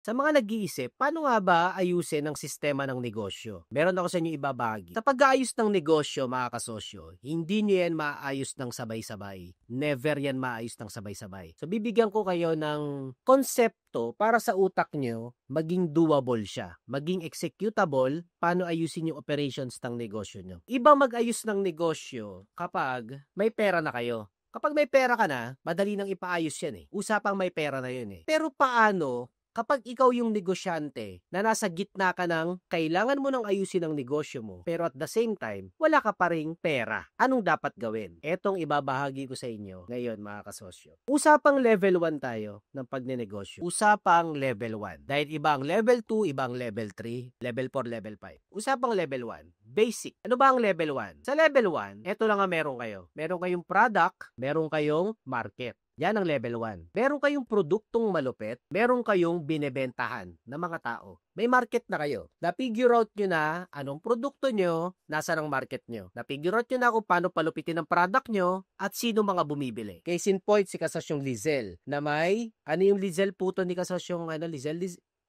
Sa mga nag-iisip, paano nga ba ayusin ang sistema ng negosyo? Meron ako sa inyo ibabahagi. Sa pag-aayos ng negosyo, mga kasosyo, hindi nyo yan maayos ng sabay-sabay. Never yan maayos ng sabay-sabay. So, bibigyan ko kayo ng konsepto para sa utak nyo, maging doable siya. Maging executable, paano ayusin yung operations ng negosyo nyo. Iba mag-ayos ng negosyo kapag may pera na kayo. Kapag may pera ka na, madali nang ipaayos yan eh. Usapang may pera na yun eh. Pero paano kapag ikaw yung negosyante na nasa gitna ka ng kailangan mo nang ayusin ang negosyo mo, pero at the same time, wala ka pa ring pera. Anong dapat gawin? Etong ibabahagi ko sa inyo ngayon, mga kasosyo. Usapang level 1 tayo ng pagnenegosyo. Usapang level 1. Dahil iba ang level 2, iba ang level 3, level 4, level 5. Usapang level 1. Basic. Ano ba ang level 1? Sa level 1, eto lang ang meron kayo. Meron kayong product, meron kayong market. Yan ang level 1. Meron kayong produktong malupit, meron kayong binebentahan ng mga tao. May market na kayo. Na-figure out nyo na anong produkto nyo, nasa ng market nyo. Na-figure out nyo na kung paano palupitin ang product nyo at sino mga bumibili. Case in point, si Kasosyong Lizel na may, ano yung Lizel puto ni Kasosyong, Lizel?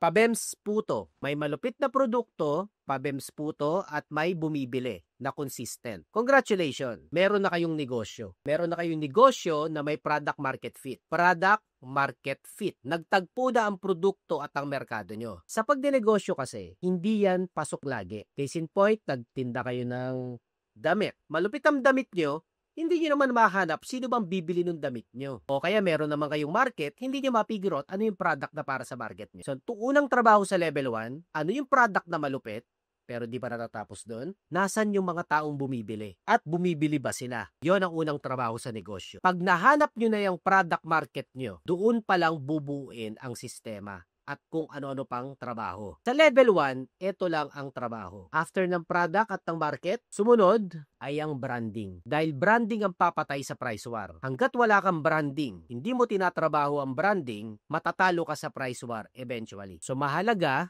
Pabems puto. May malupit na produkto, Pabems puto, at may bumibili na consistent. Congratulations! Meron na kayong negosyo. Meron na kayong negosyo na may product market fit. Product market fit. Nagtagpo na ang produkto at ang merkado nyo. Sa pagdinegosyo kasi, hindi yan pasok lagi. Case in point, nagtinda kayo ng damit. Malupit ang damit nyo, hindi nyo naman mahanap sino bang bibili ng damit nyo. O kaya meron naman kayong market, hindi nyo mapigure out ano yung product na para sa market nyo. So, unang trabaho sa level 1, ano yung product na malupit, pero di pa natatapos doon, nasan yung mga taong bumibili? At bumibili ba sila? Yon ang unang trabaho sa negosyo. Pag nahanap nyo na yung product market nyo, doon pa lang bubuin ang sistema at kung ano-ano pang trabaho. Sa level 1, ito lang ang trabaho. After ng product at ng market, sumunod ay ang branding. Dahil branding ang papatay sa price war. Hanggat wala kang branding, hindi mo tinatrabaho ang branding, matatalo ka sa price war eventually. So mahalaga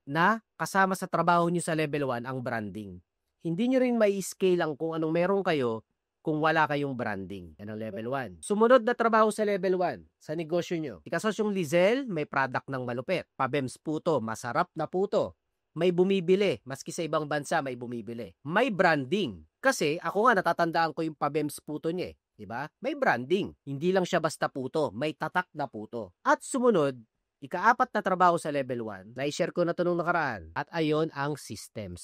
na kasama sa trabaho nyo sa level 1 ang branding. Hindi nyo rin may scale ang kung anong meron kayo kung wala kayong branding. Yan ang level 1. Sumunod na trabaho sa level 1, sa negosyo nyo. Ikasosyong Lizel, may product ng malupit. Pabems puto, masarap na puto. May bumibili, maski sa ibang bansa may bumibili. May branding. Kasi ako nga natatandaan ko yung Pabems puto niya eh. Diba? May branding. Hindi lang siya basta puto, may tatak na puto. At sumunod, ika-4 na trabaho sa level 1, na-share ko na ito nung nakaraan. At ayon ang systems.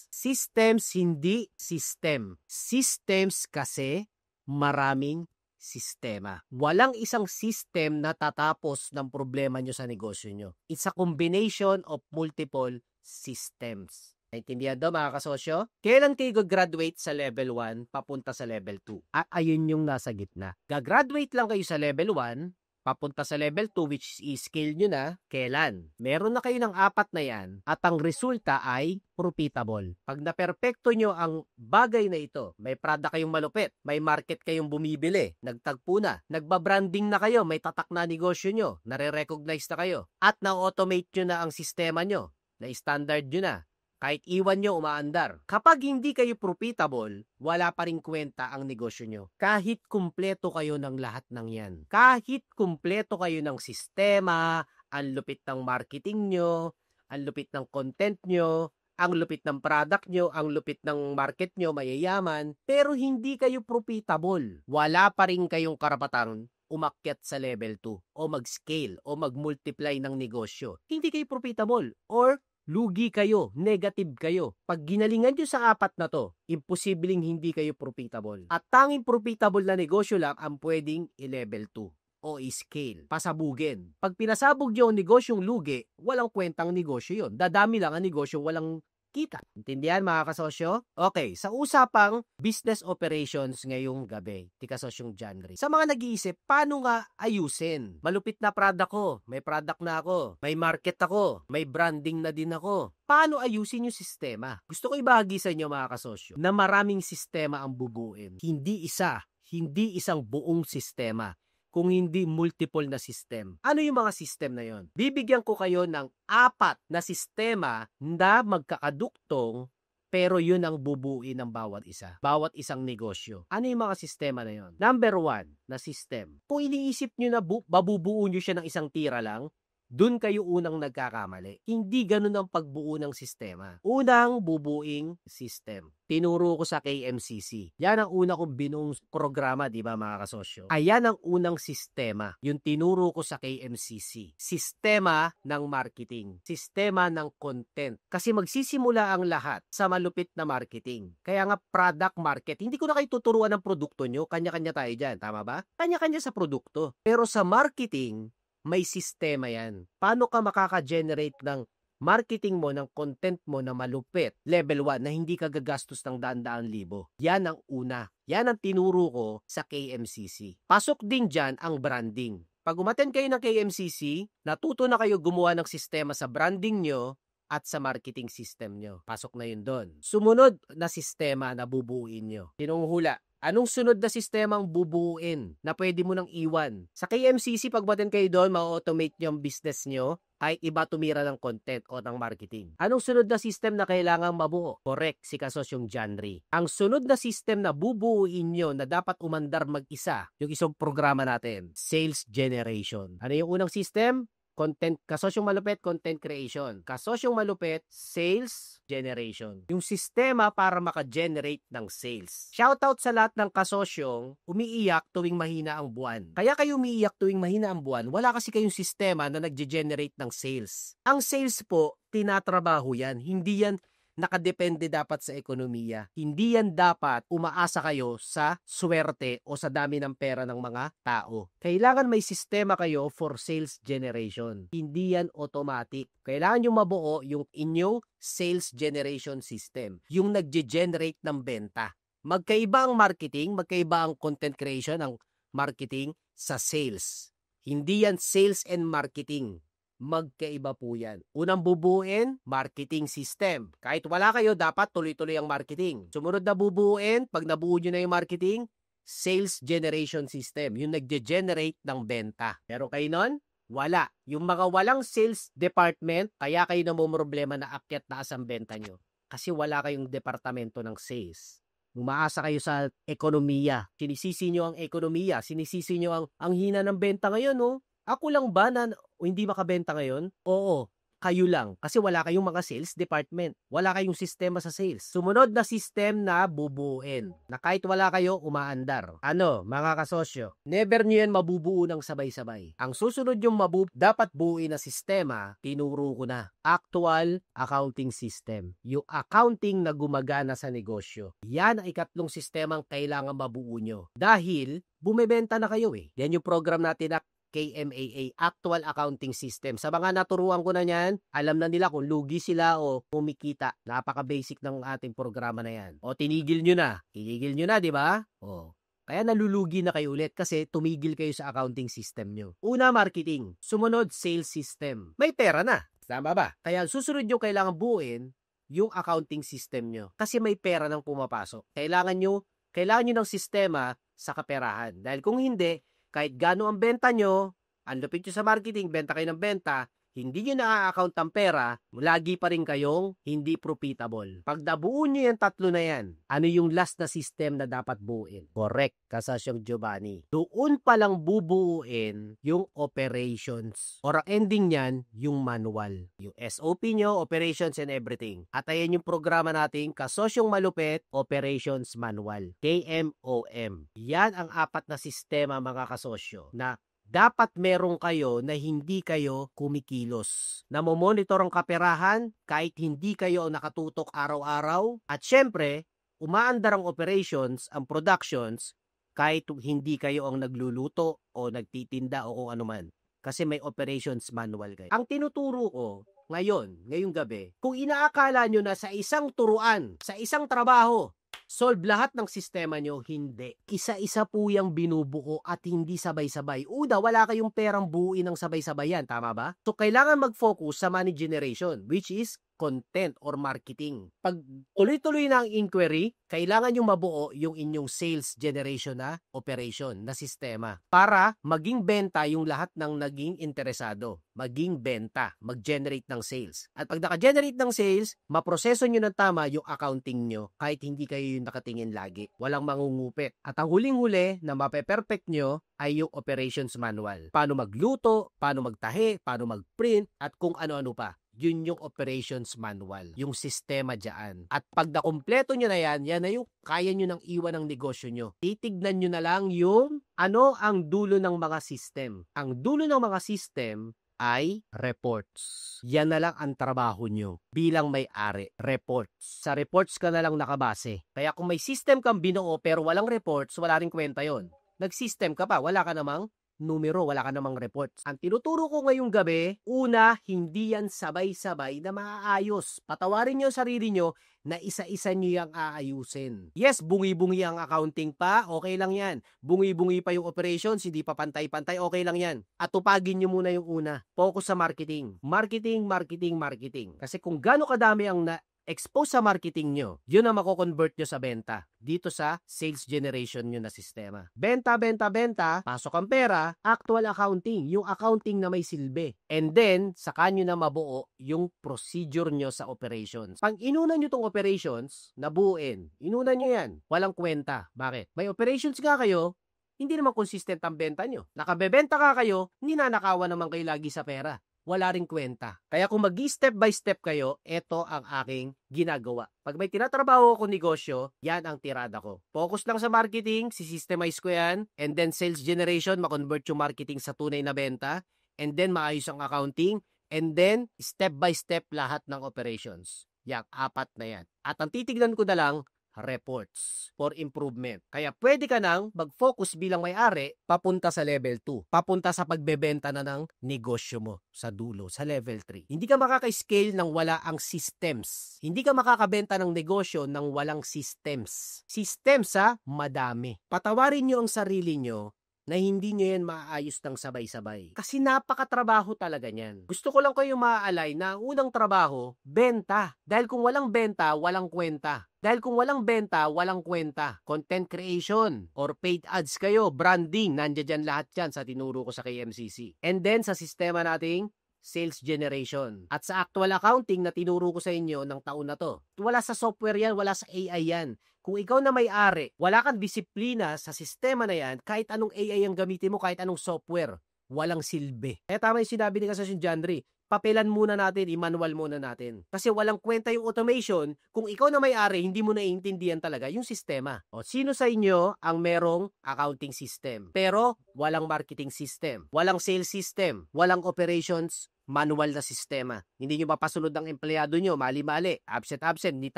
Systems, hindi system. Systems kasi maraming sistema. Walang isang system na tatapos ng problema nyo sa negosyo nyo. It's a combination of multiple systems. Naintindihan daw mga kasosyo? Kailan kayo graduate sa level 1 papunta sa level 2? At ayun yung nasa gitna. Gagraduate lang kayo sa level 1 papunta sa level 2 which is scale nyo na, kailan? Meron na kayo ng 4 na yan at ang resulta ay profitable. Pag naperpekto nyo ang bagay na ito, may product kayong malupit, may market kayong bumibili, nagtagpo na, nagbabranding na kayo, may tatak na negosyo nyo, nare-recognize na kayo, at na-automate nyo na ang sistema nyo, na-standard nyo na, kahit iwan nyo umaandar. Kapag hindi kayo profitable, wala pa rin kwenta ang negosyo nyo. Kahit kumpleto kayo ng lahat ng yan. Kahit kumpleto kayo ng sistema, ang lupit ng marketing nyo, ang lupit ng content nyo, ang lupit ng product nyo, ang lupit ng market nyo, mayayaman, pero hindi kayo profitable. Wala pa rin kayong karapatang umakyat sa level 2 o mag-scale o mag-multiply ng negosyo. Hindi kayo profitable or lugi kayo, negative kayo. Pag ginalingan nyo sa 4 na to, imposibleng hindi kayo profitable. At tanging profitable na negosyo lang ang pwedeng i-level 2 o i-scale, pasabugin. Pag pinasabog nyo ang negosyong lugi, walang kwentang negosyo yon. Dadami lang ang negosyong walang kita. Intindihan mga kasosyo? Okay, sa usapang business operations ngayong gabi, ti kasosyong Janry. Sa mga nag-iisip, paano nga ayusin? Malupit na product ko, may product na ako, may market ako, may branding na din ako. Paano ayusin yung sistema? Gusto ko ibahagi sa inyo mga kasosyo na maraming sistema ang bubuin. Hindi isang buong sistema, kung hindi multiple na system. Ano yung mga system na yon? Bibigyan ko kayo ng 4 na sistema na magkakaduktong pero yun ang bubuin ng bawat isa. Bawat isang negosyo. Ano yung mga sistema na yon? Number 1 na system. Kung iniisip nyo na babubuo nyo siya ng isang tira lang, Dun kayo unang nagkakamali. Hindi ganun ang pagbuo ng sistema. Unang bubuing system. Tinuro ko sa KMCC. Yan ang una kong binuong programa, di ba mga kasosyo? Ayan ang unang sistema. Yung tinuro ko sa KMCC. Sistema ng marketing. Sistema ng content. Kasi magsisimula ang lahat sa malupit na marketing. Kaya nga product market. Hindi ko na kayo tuturuan ng produkto nyo. Kanya-kanya tayo dyan. Tama ba? Kanya-kanya sa produkto. Pero sa marketing, may sistema yan. Paano ka makaka-generate ng marketing mo, ng content mo na malupit, level 1, na hindi ka gagastos ng daan-daan libo? Yan ang una. Yan ang tinuro ko sa KMCC. Pasok din dyan ang branding. Pag umattend kayo ng KMCC, natuto na kayo gumawa ng sistema sa branding nyo at sa marketing system nyo. Pasok na yun doon. Sumunod na sistema na bubuuin nyo. Sinong hula? Anong sunod na sistemang bubuuin na pwede mo nang iwan? Sa KMCC, pag umattend kayo doon, ma-automate nyo ang business nyo kahit iba tumira ng content o ng marketing. Anong sunod na system na kailangang mabuo? Correct, si kasosyong genre. Ang sunod na system na bubuuin nyo na dapat umandar mag-isa, yung isang programa natin, sales generation. Ano yung unang system? Content, kasosyong malupit, content creation. Kasosyong malupit, sales generation. Yung sistema para maka-generate ng sales. Shoutout sa lahat ng kasosyong umiiyak tuwing mahina ang buwan. Kaya kayo umiiyak tuwing mahina ang buwan, wala kasi kayong sistema na nag-generate ng sales. Ang sales po, tinatrabaho yan. Hindi yan nakadepende dapat sa ekonomiya. Hindi yan dapat umaasa kayo sa swerte o sa dami ng pera ng mga tao. Kailangan may sistema kayo for sales generation. Hindi yan automatic. Kailangan yung mabuo yung inyong sales generation system. Yung nagge-generate ng benta. Magkaiba ang marketing, magkaiba ang content creation, ang marketing sa sales. Hindi yan sales and marketing. Magkaiba po yan. Unang bubuuin, marketing system. Kahit wala kayo, dapat tuloy-tuloy ang marketing. Sumunod na bubuuin, pag nabuo nyo na yung marketing, sales generation system. Yung nagge-generate ng benta. Pero kayo nun, wala. Yung mga walang sales department, kaya kayo namumroblema na akyat na ang benta nyo. Kasi wala kayong departamento ng sales. Umaasa kayo sa ekonomiya. Sinisisi nyo ang ekonomiya. Sinisisi nyo ang hina ng benta ngayon, no? Ako lang ba na hindi makabenta ngayon? Oo, kayo lang. Kasi wala kayong mga sales department. Wala kayong sistema sa sales. Sumunod na system na bubuuin. Na kahit wala kayo, umaandar. Ano, mga kasosyo? Never nyo yan mabubuo ng sabay-sabay. Ang susunod yung dapat buuin na sistema, tinuro ko na. Actual accounting system. Yung accounting na gumagana sa negosyo. Yan ang ikatlong sistemang kailangan mabuo nyo. Dahil, bumebenta na kayo eh. Yan yung program natin na KMAA, Actual Accounting System. Sa mga naturuan ko na yan, alam na nila kung lugi sila o kumikita. Napaka-basic ng ating programa na yan. O tinigil nyo na. Tinigil nyo na, di ba? O. Kaya nalulugi na kayo ulit kasi tumigil kayo sa accounting system nyo. Una, marketing. Sumunod, sales system. May pera na. Tama ba? Kaya susunod nyo kailangan buuin yung accounting system nyo. Kasi may pera nang pumapasok. Kailangan nyo ng sistema sa kaperahan. Dahil kung hindi, kahit gaano ang benta nyo, ang lupit nyo sa marketing, benta kayo ng benta, hindi nyo na-account ang pera, lagi pa rin kayong hindi profitable. Pag nabuo nyo yung tatlo na yan, ano yung last na system na dapat buuin? Correct, kasasyong Giovanni. Doon palang bubuuin yung operations. Or ang ending nyan, yung manual. Yung SOP nyo, operations and everything. At ayan yung programa natin, kasosyong malupit, operations manual. KMOM. Yan ang apat na sistema mga kasosyo na dapat meron kayo na hindi kayo kumikilos. Na monitor ang kaperahan kahit hindi kayo nakatutok araw-araw. At syempre, umaandar ang operations, ang productions, kahit hindi kayo ang nagluluto o nagtitinda o kung ano man. Kasi may operations manual kayo. Ang tinuturo ko ngayong gabi, kung inaakala nyo na sa isang turuan, sa isang trabaho, solve lahat ng sistema nyo, hindi. Isa-isa po yung binubuo at hindi sabay-sabay. Una, wala kayong perang buuin ng sabay-sabay yan, tama ba? So, kailangan mag-focus sa money generation, which is content or marketing. Pag tuloy-tuloy na ang inquiry, kailangan nyo mabuo yung inyong sales generation na operation, na sistema para maging benta yung lahat ng naging interesado. Maging benta, mag-generate ng sales. At pag naka-generate ng sales, maproseso nyo ng tama yung accounting nyo kahit hindi kayo yung nakatingin lagi. Walang mangungupit. At ang huling-huli na mape-perfect nyo ay yung operations manual. Paano magluto, paano magtahi, paano mag-print, at kung ano-ano pa. Yun yung operations manual, yung sistema dyan. At pag nakumpleto nyo na yan na yung kaya nyo nang iwan ng negosyo nyo. Titignan nyo na lang yung ano ang dulo ng mga system. Ang dulo ng mga system ay reports. Yan na lang ang trabaho nyo bilang may-ari. Reports. Sa reports ka na lang nakabase. Kaya kung may system kang binuo pero walang reports, wala rin kwenta yon. Nag-system ka pa, wala ka namang numero, wala ka namang reports. Ang tinuturo ko ngayong gabi, una, hindi yan sabay-sabay na maaayos. Patawarin nyo sarili nyo na isa-isa nyo yung aayusin. Yes, bungi-bungi ang accounting pa, okay lang yan. Bungi-bungi pa yung operations, hindi pa pantay-pantay, okay lang yan. At tupagin nyo muna yung una. Focus sa marketing. Marketing, marketing, marketing. Kasi kung gaano kadami ang expose sa marketing nyo, yun ang mako-convert nyo sa benta dito sa sales generation nyo na sistema. Benta, benta, benta, pasok ang pera, actual accounting, yung accounting na may silbi. And then, saka nyo na mabuo yung procedure nyo sa operations. Pag inuna nyo tong operations, nabuuin. Inuna nyo yan. Walang kwenta. Bakit? May operations nga kayo, hindi naman consistent ang benta nyo. Nakabebenta ka kayo, hindi nanakawan naman kayo lagi sa pera. Wala ring kwenta. Kaya kung mag-step by step kayo, ito ang aking ginagawa. Pag may tinatrabaho ako negosyo, yan ang tirada ko. Focus lang sa marketing, sisystemize ko yan, and then sales generation, makonvert yung marketing sa tunay na benta, and then maayos ang accounting, and then step by step lahat ng operations. Yan, 4 na yan. At ang titignan ko na lang, reports for improvement. Kaya pwede ka nang mag-focus bilang may-ari papunta sa level 2. Papunta sa pagbebenta na ng negosyo mo sa dulo, sa level 3. Hindi ka makaka-scale nang wala ang systems. Hindi ka makakabenta ng negosyo nang walang systems. Systems madami. Patawarin nyo ang sarili nyo na hindi nyo yan maayos ng sabay-sabay. Kasi napakatrabaho talaga niyan. Gusto ko lang kayo maaalay na ang unang trabaho, benta. Dahil kung walang benta, walang kwenta. Dahil kung walang benta, walang kwenta. Content creation or paid ads kayo, branding, nandiyan dyan lahat yan sa tinuro ko sa KMCC. And then sa sistema nating sales generation. At sa actual accounting na tinuro ko sa inyo ng taon na to. Wala sa software yan, wala sa AI yan. Kung ikaw na may-ari, wala kang disiplina sa sistema na yan, kahit anong AI ang gamitin mo, kahit anong software, walang silbi. Kaya tama yung sinabi ni Kasasyon Jandri, papelan muna natin, i-manual muna natin. Kasi walang kwenta yung automation kung ikaw na may-ari, hindi mo naiintindihan talaga yung sistema. O sino sa inyo ang merong accounting system, pero walang marketing system, walang sales system, walang operations manual na sistema. Hindi nyo mapasunod ng empleyado nyo, mali-mali, absent-absent, hindi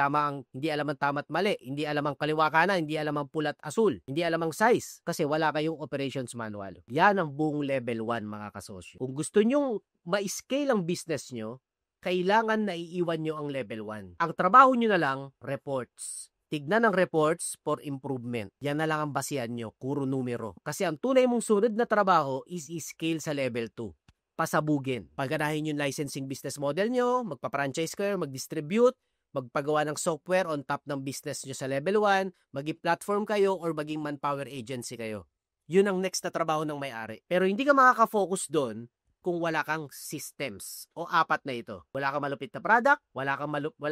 alam ang tama't mali, hindi alam ang kaliwa kanan, hindi alam ang pulat asul, hindi alam ang size, kasi wala kayong operations manual. Yan ang buong level 1 mga kasosyo. Kung gusto nyong ma-scale ang business nyo, kailangan na iiwan nyo ang level 1. Ang trabaho nyo na lang, reports. Tignan ang reports for improvement. Yan na lang ang basihan nyo, puro numero. Kasi ang tunay mong sunod na trabaho is i-scale sa level 2. Pasabugin. Paganahin yung licensing business model nyo, magpa-franchise kayo, mag-distribute, magpagawa ng software on top ng business nyo sa level 1, maging platform kayo or maging manpower agency kayo. Yun ang next na trabaho ng may-ari. Pero hindi ka makaka-focus doon kung wala kang systems o 4 na ito. Wala kang malupit na product, wala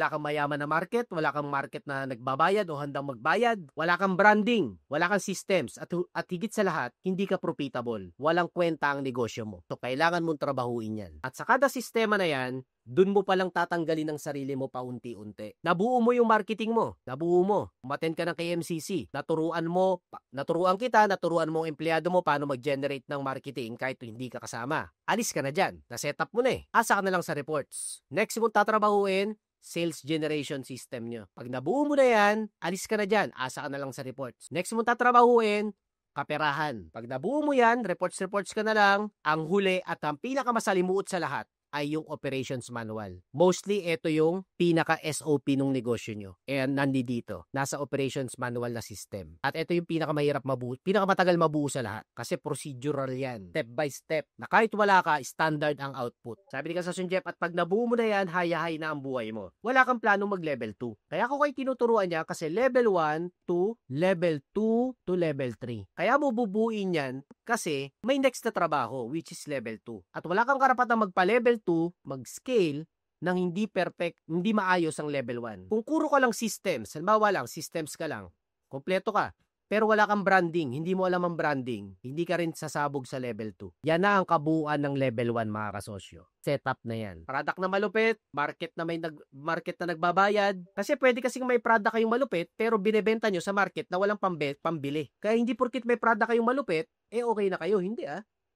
kang mayaman na market, wala kang market na nagbabayad o handang magbayad, wala kang branding, wala kang systems, at higit sa lahat, hindi ka profitable. Walang kwenta ang negosyo mo. So, kailangan mong trabahuin yan. At sa kada sistema na yan, dun mo palang tatanggalin ang sarili mo paunti-unti. Nabuo mo yung marketing mo. Nabuo mo. Umattend ka ng KMCC. Naturuan kita, naturuan mo ang empleyado mo paano mag-generate ng marketing kahit hindi ka kasama. Alis ka na dyan. Na-setup mo na eh. Asa ka na lang sa reports. Next mo tatrabahuin, sales generation system nyo. Pag nabuo mo na yan, alis ka na dyan. Asa ka na lang sa reports. Next mo tatrabahuin, kaperahan. Pag nabuo mo yan, reports ka na lang, ang huli at ang pinakamasalimuot sa lahat, ay yung operations manual. Mostly, ito yung pinaka-SOP ng negosyo nyo. Nandito. Nasa operations manual na system. At ito yung pinakamatagal mabuo sa lahat. Kasi procedural yan. Step by step. Na kahit wala ka, standard ang output. Sabi ni Kasosyo Jeff, at pag nabuo mo na yan, hayahay na ang buhay mo. Wala kang plano mag-level 2. Kaya ako kayo tinuturuan niya kasi level 1 to level 2 to level 3. Kaya mo bubuin yan kasi may next na trabaho which is level 2. At wala kang karapatang magpa-level 2, mag-scale nang hindi perfect, hindi maayos ang level 1. Kung kuro ka lang systems, halimbawa lang, systems ka lang, kompleto ka, pero wala kang branding, hindi mo alam ang branding, hindi ka rin sasabog sa level 2. Yan na ang kabuuan ng level 1 mga kasosyo. Setup na yan. Product na malupit, market na nagbabayad. Kasi pwede kasing may product kayong malupit, pero binebenta nyo sa market na walang pambili. Kaya hindi porkit may product kayong malupit, okay na kayo. Hindi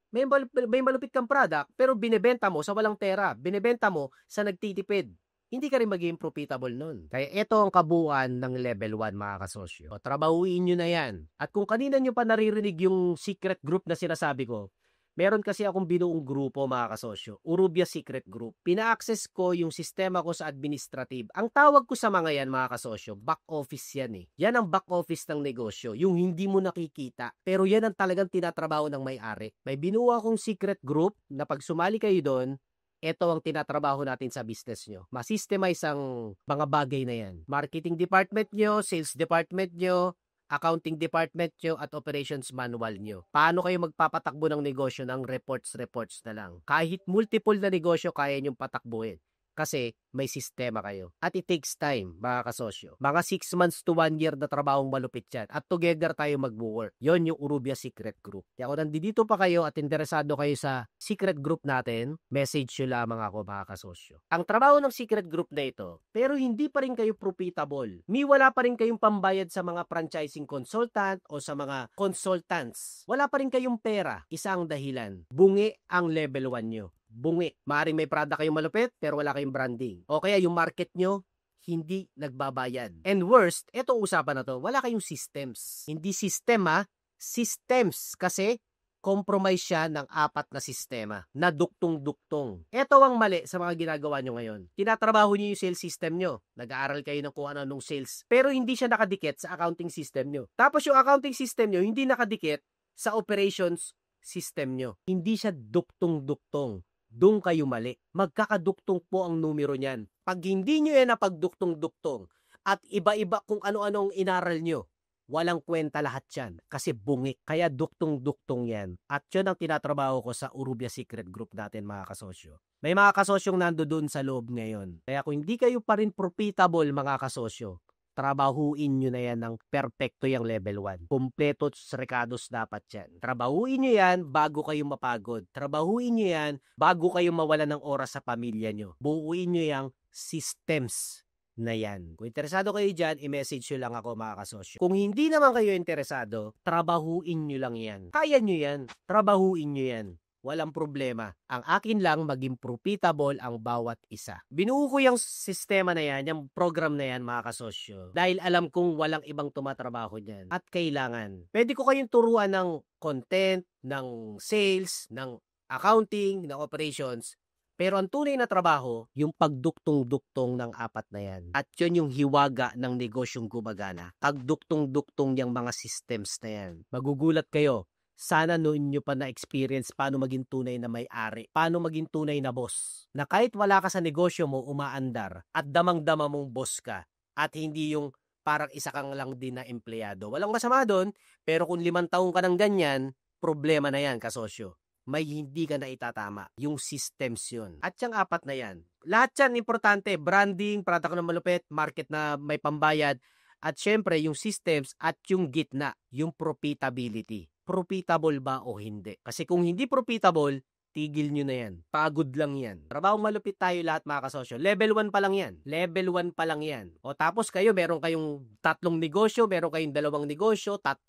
May malupit kang product, pero binebenta mo sa walang pera. Binebenta mo sa nagtitipid. Hindi ka rin magiging profitable nun. Kaya ito ang kabuuan ng level 1 mga kasosyo. O, trabahuin nyo na yan. At kung kanina nyo pa naririnig yung secret group na sinasabi ko, meron kasi akong binuong grupo mga kasosyo, Urubia Secret Group. Pina-access ko yung sistema ko sa administrative. Ang tawag ko sa mga yan mga kasosyo, back office yan Yan ang back office ng negosyo, yung hindi mo nakikita. Pero yan ang talagang tinatrabaho ng may-ari. May binuo akong secret group na pag sumali kayo doon, ito ang tinatrabaho natin sa business nyo. Masystemize ang mga bagay na yan. Marketing department nyo, sales department nyo, accounting department nyo at operations manual nyo. Paano kayo magpapatakbo ng negosyo ng reports na lang? Kahit multiple na negosyo, kaya nyong patakbuhin. Kasi may sistema kayo. At it takes time, mga kasosyo. Mga 6 months to 1 year na trabahong malupit yan. At together tayo mag-work. Yon yung Urubia Secret Group. Kaya kung nandito pa kayo at interesado kayo sa secret group natin, message nyo lamang ako mga kasosyo. Ang trabaho ng secret group na ito, pero hindi pa rin kayo profitable. Wala pa rin kayong pambayad sa mga franchising consultant o sa mga consultants. Wala pa rin kayong pera. Isa ang dahilan. Bungi ang level 1 nyo. Bungi. Maaring may product kayong malupit pero wala kayong branding. O kaya yung market nyo hindi nagbabayad. And worst, etong usapan na to, wala kayong systems. Hindi system systems kasi compromise siya ng 4 na sistema na duktong-duktong. Ito ang mali sa mga ginagawa nyo ngayon. Tinatrabaho nyo yung sales system nyo. Nag-aaral kayo ng kung ano-anong sales. Pero hindi siya nakadikit sa accounting system nyo. Tapos yung accounting system nyo hindi nakadikit sa operations system nyo. Hindi siya duktong-duktong. Doon kayo mali. Magkakaduktong po ang numero niyan. Pag hindi nyo yan napagduktong-duktong at iba-iba kung ano-anong inaral nyo, walang kwenta lahat yan. Kasi bungi. Kaya duktong-duktong yan. At yun ang tinatrabaho ko sa Urubia Secret Group natin mga kasosyo. May mga kasosyong nando doon sa loob ngayon. Kaya kung hindi kayo pa rin profitable mga kasosyo, trabahuin nyo na yan ng perfecto yung level 1. Kompleto recados dapat yan. Trabahuin nyo yan bago kayo mapagod. Trabahuin nyo yan bago kayo mawalan ng oras sa pamilya nyo. Buuin nyo yung systems na yan. Kung interesado kayo dyan, i-message nyo lang ako mga kasosyo. Kung hindi naman kayo interesado, trabahuin nyo lang yan. Kaya nyo yan. Trabahuin nyo yan. Walang problema. Ang akin lang maging profitable ang bawat isa. Binuo ko yung sistema na yan, yung program na yan mga kasosyo. Dahil alam kong walang ibang tumatrabaho dyan. At kailangan. Pwede ko kayong turuan ng content, ng sales, ng accounting, ng operations. Pero ang tunay na trabaho, yung pagduktong-duktong ng 4 na yan. At yun yung hiwaga ng negosyong gumagana. Pagduktong-duktong yung mga systems na yan. Magugulat kayo. Sana noon nyo pa na-experience paano maging tunay na may-ari, paano maging tunay na boss. Na kahit wala ka sa negosyo mo, umaandar at damang-dama mong boss ka at hindi yung parang isa kang lang din na empleyado. Walang masama doon, pero kung 5 taong ka ng ganyan, problema na yan kasosyo. May hindi ka na itatama. Yung systems yun. At yung 4 na yan. Lahat yan importante. Branding, product na malupit, market na may pambayad, at syempre yung systems at yung gitna, yung profitability. Profitable ba o hindi? Kasi kung hindi profitable, tigil nyo na yan. Pagod lang yan. Trabahong malupit tayo lahat mga kasosyo. Level 1 pa lang yan. Level 1 pa lang yan. O tapos kayo, meron kayong 3 negosyo, meron kayong 2 negosyo, 4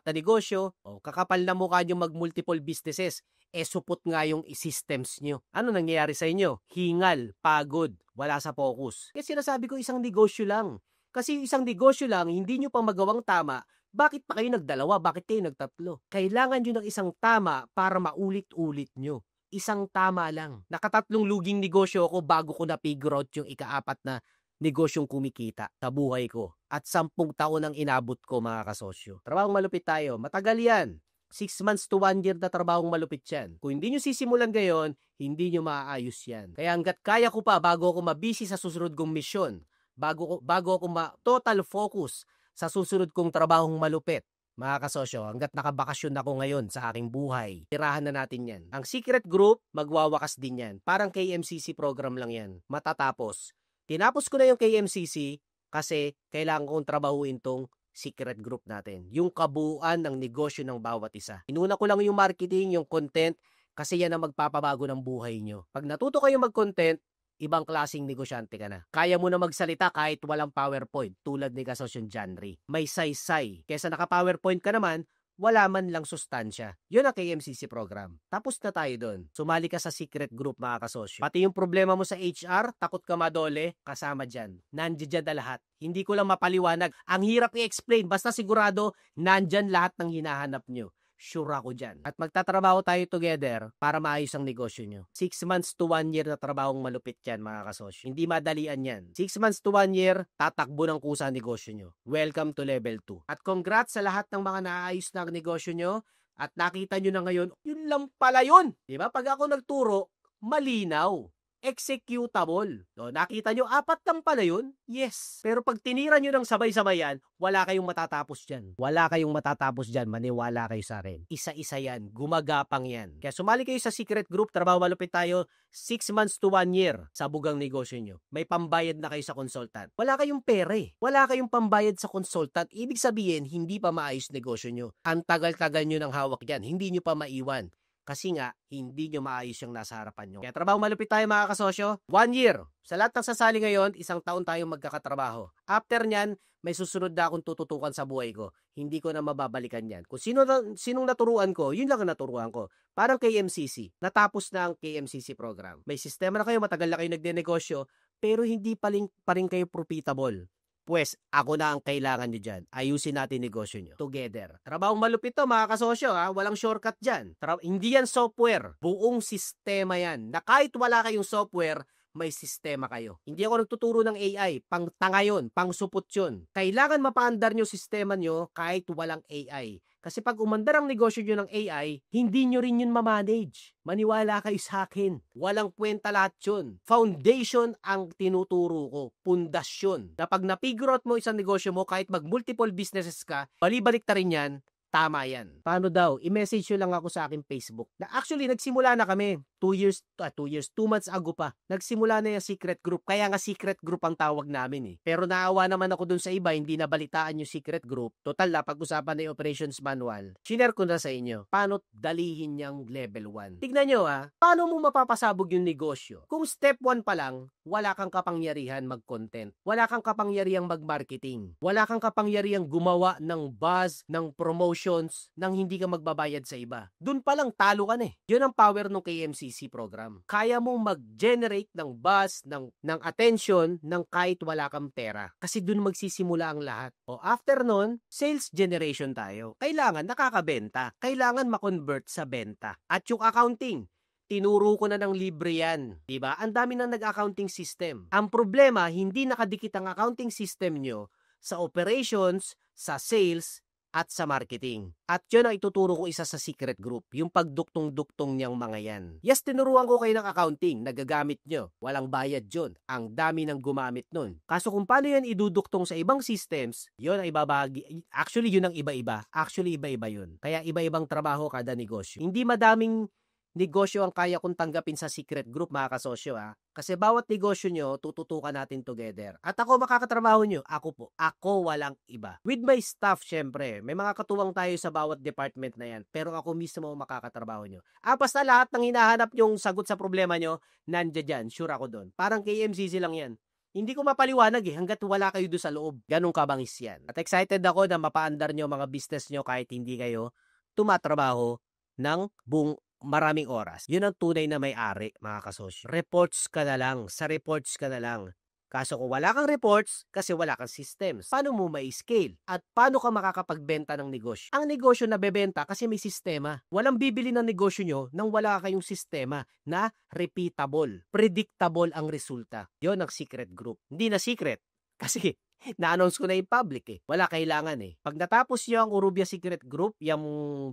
na negosyo. O kakapal na mukha nyo mag-multiple businesses. Supot nga yung systems nyo. Ano nangyayari sa inyo? Hingal, pagod, wala sa focus. Kasi sinasabi ko isang negosyo lang. Kasi isang negosyo lang, hindi nyo pa magawang tama. Bakit pa kayo nagdalawa? Bakit kayo nagtatlo? Kailangan nyo ng isang tama para maulit-ulit nyo. isang tama lang. Nakatatlong luging negosyo ako bago ko na-figure out yung ika-4 na negosyong kumikita sa buhay ko. At 10 taon ang inabot ko, mga kasosyo. Trabahong malupit tayo. Matagal yan. 6 months to 1 year na trabahong malupit yan. Kung hindi nyo sisimulan ngayon, hindi nyo maaayos yan. Kaya hanggat kaya ko pa bago ako mabisi sa susunod kong misyon, bago ako total focus sa susunod kong trabahong malupit, mga kasosyo, hanggat nakabakasyon ako ngayon sa aking buhay, tirahan na natin yan. Ang secret group, magwawakas din yan. Parang KMCC program lang yan. Matatapos. Tinapos ko na yung KMCC kasi kailangan kong trabahuin tong secret group natin. Yung kabuuan ng negosyo ng bawat isa. Inuna ko lang yung marketing, yung content, kasi yan ang magpapabago ng buhay nyo. Pag natuto kayo mag-content, ibang klaseng negosyante ka na. Kaya mo na magsalita kahit walang PowerPoint, tulad ni Kasosyo Janry. May saysay. Kesa naka-PowerPoint ka naman, wala man lang sustansya. Yun ang KMCC program. Tapos na tayo doon. Sumali ka sa secret group, mga kasosyo. Pati yung problema mo sa HR, takot ka madole, kasama dyan. Nandiyan na lahat. Hindi ko lang mapaliwanag. Ang hirap i-explain. Basta sigurado, nandyan lahat ng hinahanap nyo. Sure ako dyan. At magtatrabaho tayo together para maayos ang negosyo nyo. 6 months to 1 year na trabahong malupit yan, mga kasosyo. Hindi madalian yan. 6 months to 1 year, tatakbo ng kusa ang negosyo nyo. Welcome to level 2. At congrats sa lahat ng mga naayos na ang negosyo nyo. At nakita nyo na ngayon, yun lang pala yun. Diba? Pag ako nagturo, malinaw. Executable. So, nakita nyo, 4 lang pala yun? Yes. Pero pag tinira nyo ng sabay-sabay yan, wala kayong matatapos dyan. Wala kayong matatapos dyan. Maniwala kayo sa akin. Isa-isa yan. Gumagapang yan. Kaya sumali kayo sa secret group. Trabaho malupit tayo. 6 months to 1 year sa bugang negosyo nyo. May pambayad na kayo sa consultant. Wala kayong pere. Wala kayong pambayad sa consultant. Ibig sabihin, hindi pa maayos negosyo nyo. Ang tagal-tagal nyo ng hawak dyan. Hindi nyo pa maiwan. Kasi nga, hindi nyo maayos yung nasa harapan nyo. Kaya trabaho malupit tayo, mga kasosyo. 1 year. Sa lahat ng sasali ngayon, 1 taon tayong magkakatrabaho. After nyan, may susunod na akong tututukan sa buhay ko. Hindi ko na mababalikan yan. Kung sinong naturuan ko, yun lang ang naturuan ko. Parang KMCC. Natapos na ang KMCC program. May sistema na kayo, matagal na kayo nagdenegosyo, pero hindi pa rin kayo profitable. Pues, ako na ang kailangan nyo dyan. Ayusin natin negosyo nyo. Together. Trabahong malupit to, mga kasosyo, ha? Walang shortcut dyan. Hindi yan software. Buong sistema yan. Na kahit wala kayong software, may sistema kayo. Hindi ako nagtuturo ng AI. Pang tanga yun. Pang supot yun. Kailangan mapaandar nyo sistema nyo kahit walang AI. Kasi pag umandar ang negosyo nyo ng AI, hindi nyo rin yun mamanage. Maniwala kayo sa akin. Walang kwenta lahat yun. Foundation ang tinuturo ko. Pundasyon. Na pag na-figure out mo isang negosyo mo, kahit mag-multiple businesses ka, balibalik ta rin yan, tama yan. Paano daw? I-message nyo lang ako sa aking Facebook. Na actually, nagsimula na kami. 2 months ago pa. Nagsimula na yung secret group. Kaya nga secret group ang tawag namin eh. Pero naawa naman ako dun sa iba, hindi nabalitaan yung secret group. Total na, pag-usapan na yung operations manual. Share ko na sa inyo. Paano dalihin yung level 1? Tignan nyo ha, paano mo mapapasabog yung negosyo? Kung step 1 pa lang, wala kang kapangyarihan mag-content. Wala kang kapangyarihang mag-marketing. Wala kang kapangyarihang gumawa ng buzz, ng promotions, nang hindi ka magbabayad sa iba. Dun pa lang talo ka na eh. Yun ang power ng KMCC program. Kaya mong mag-generate ng buzz, ng attention, ng kahit wala kang pera. Kasi dun magsisimula ang lahat. O after nun, sales generation tayo. Kailangan nakakabenta. Kailangan ma-convert sa benta. At yung accounting, tinuro ko na ng libre yan. Diba? Ang dami ng nag-accounting system. Ang problema, hindi nakadikit ang accounting system nyo sa operations, sa sales, at sa marketing. At yun ang ituturo ko isa sa secret group, yung pagduktong-duktong niyang mga yan. Yes, tinuruan ko kayo ng accounting, nagagamit nyo. Walang bayad yun. Ang dami ng gumamit nun. Kaso kung paano yan iduduktong sa ibang systems, yun ang ibabahagi. Actually, yun ang iba-iba. Actually, iba-iba yun. Kaya iba-ibang trabaho kada negosyo. Hindi madaming negosyo ang kaya kong tanggapin sa secret group, mga kasosyo ha. Kasi bawat negosyo nyo, tututukan natin together. At ako makakatrabaho nyo, ako po. Ako walang iba. With my staff, syempre, may mga katuwang tayo sa bawat department na yan. Pero ako mismo makakatrabaho nyo. Basta lahat ng hinahanap nyong sagot sa problema nyo, nandiyan dyan. Sure ako doon. Parang KMCC lang yan. Hindi ko mapaliwanag hanggat wala kayo doon sa loob. Ganong kabangis yan. At excited ako na mapaandar nyo mga business nyo kahit hindi kayo tumatrabaho ng buong maraming oras. Yun ang tunay na may-ari, mga kasosyo. Reports ka na lang. Sa reports ka na lang. Kaso kung wala kang reports, kasi wala kang systems, paano mo ma-scale? At paano ka makakapagbenta ng negosyo? Ang negosyo na bebenta kasi may sistema. Walang bibili ng negosyo nyo nang wala kayong sistema na repeatable, predictable ang resulta. Yon ang secret group. Hindi na secret. Kasi na-announce ko na in public eh. Wala kailangan eh. Pag natapos nyo ang Urubia Secret Group, yung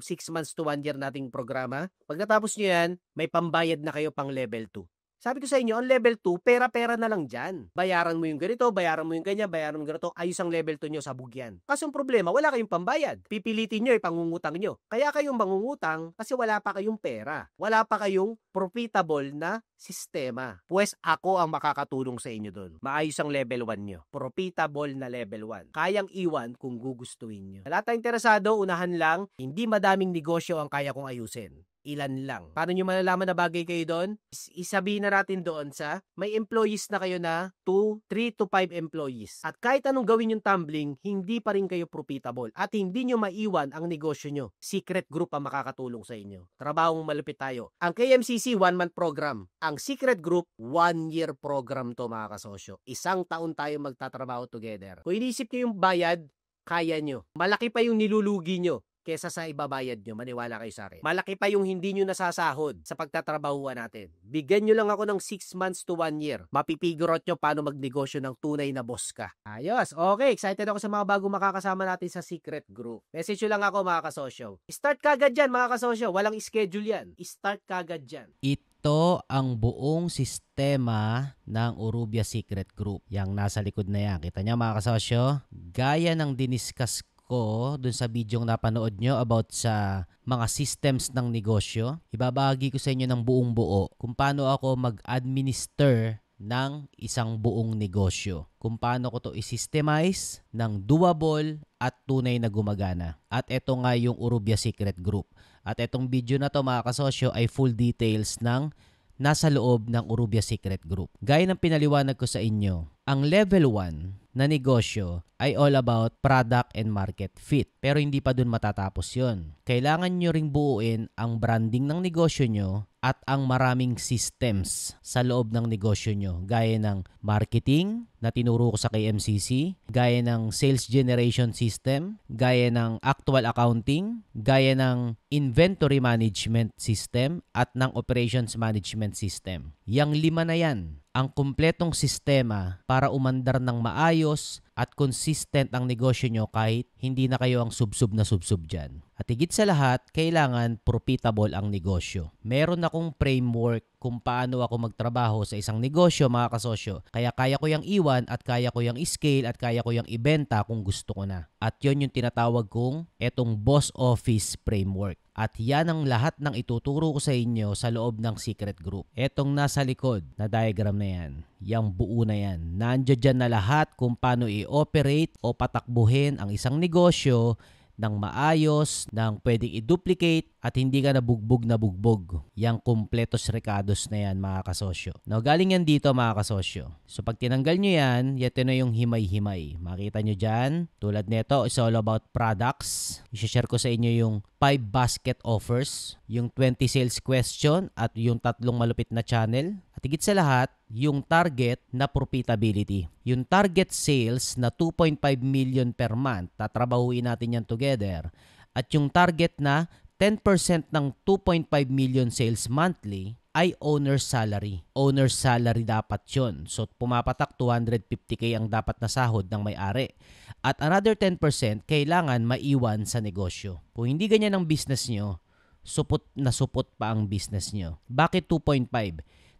6 months to 1 year nating programa, pag natapos nyo yan, may pambayad na kayo pang level 2. Sabi ko sa inyo, ang level 2, pera-pera na lang dyan. Bayaran mo yung ganito, bayaran mo yung ganyan, bayaran mo yung ganito, ayos ang level 2 nyo sa bugyan. Kaso ang problema, wala kayong pambayad. Pipilitin nyo, ipangungutang nyo. Kaya kayong mangungutang kasi wala pa kayong pera. Wala pa kayong profitable na sistema. Pues ako ang makakatulong sa inyo doon. Maayos ang level 1 nyo. Profitable na level 1. Kayang iwan kung gugustuhin nyo. Sa lahat na interesado, unahan lang, hindi madaming negosyo ang kaya kong ayusin. Ilan lang. Paano nyo malalaman na bagay kayo doon? Isabihin na natin doon sa may employees na kayo na 3 to 5 employees. At kahit anong gawin yung tumbling, hindi pa rin kayo profitable. At hindi nyo maiwan ang negosyo nyo. Secret group ang makakatulong sa inyo. Trabahong malupit tayo. Ang KMCC 1-month program. Ang secret group 1-year program to mga kasosyo. 1 taon tayo magtatrabaho together. Kung inisip nyo yung bayad, kaya nyo. Malaki pa yung nilulugi nyo kesa sa ibabayad nyo, maniwala kayo sa akin. Malaki pa yung hindi nyo nasasahod sa pagtatrabahuan natin. Bigyan nyo lang ako ng 6 months to 1 year. Mapipigurot nyo paano magnegosyo ng tunay na boss ka. Ayos, okay. Excited ako sa mga bagong makakasama natin sa secret group. Message nyo lang ako mga kasosyo. Start kagad dyan mga kasosyo. Walang schedule yan. Start kagad dyan. Ito ang buong sistema ng Urubia Secret Group. Yang nasa likod na yan. Kita nyo mga kasosyo? Gaya ng diniscuss ko dun sa video napanood nyo about sa mga systems ng negosyo, ibabahagi ko sa inyo ng buong buo kung paano ako mag-administer ng isang buong negosyo. Kung paano ko to i-systemize ng doable at tunay na gumagana. At ito nga yung Urubia Secret Group. At itong video na to mga kasosyo ay full details ng nasa loob ng Urubia Secret Group. Gaya ng pinaliwanag ko sa inyo, ang level 1 na negosyo ay all about product and market fit. Pero hindi pa dun matatapos yon. Kailangan nyo ring buuin ang branding ng negosyo nyo at ang maraming systems sa loob ng negosyo nyo. Gaya ng marketing na tinuro ko sa KMCC, gaya ng sales generation system, gaya ng actual accounting, gaya ng inventory management system at ng operations management system. Yang 5 na yan ang kumpletong sistema para umandar ng maayos at consistent ang negosyo nyo kahit hindi na kayo ang subsub na subsub dyan. At higit sa lahat, kailangan profitable ang negosyo. Meron akong framework kung paano ako magtrabaho sa isang negosyo mga kasosyo. Kaya ko yung iwan at kaya ko yung scale at kaya ko yung ibenta kung gusto ko na. At yon yung tinatawag kong etong boss office framework. At yan ang lahat ng ituturo ko sa inyo sa loob ng secret group. Etong nasa likod na diagram na yan, yung buo na yan. Nandiyan dyan na lahat kung paano i-operate o patakbuhin ang isang negosyo ng maayos, ng pwedeng i-duplicate at hindi ka nabugbog na bugbog. Yang kumpletos recados na yan mga kasosyo. Now, galing yan dito mga kasosyo. So, pag tinanggal nyo yan, yato na yung himay-himay. Makita nyo dyan, tulad nito, it's all about products. I-share ko sa inyo yung 5 basket offers, yung 20 sales question at yung 3 malupit na channel. At higit sa lahat, yung target na profitability. Yung target sales na 2.5 million per month, tatrabahuin natin yan together. At yung target na 10% ng 2.5 million sales monthly ay owner's salary. Owner's salary dapat yun. So, pumapatak 250k ang dapat na sahod ng may-ari. At another 10% kailangan maiwan sa negosyo. Kung hindi ganyan ang business nyo, supot na supot pa ang business nyo. Bakit 2.5?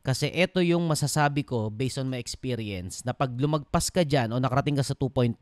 Kasi ito yung masasabi ko based on my experience na pag lumagpas ka dyan o nakarating ka sa 2.5,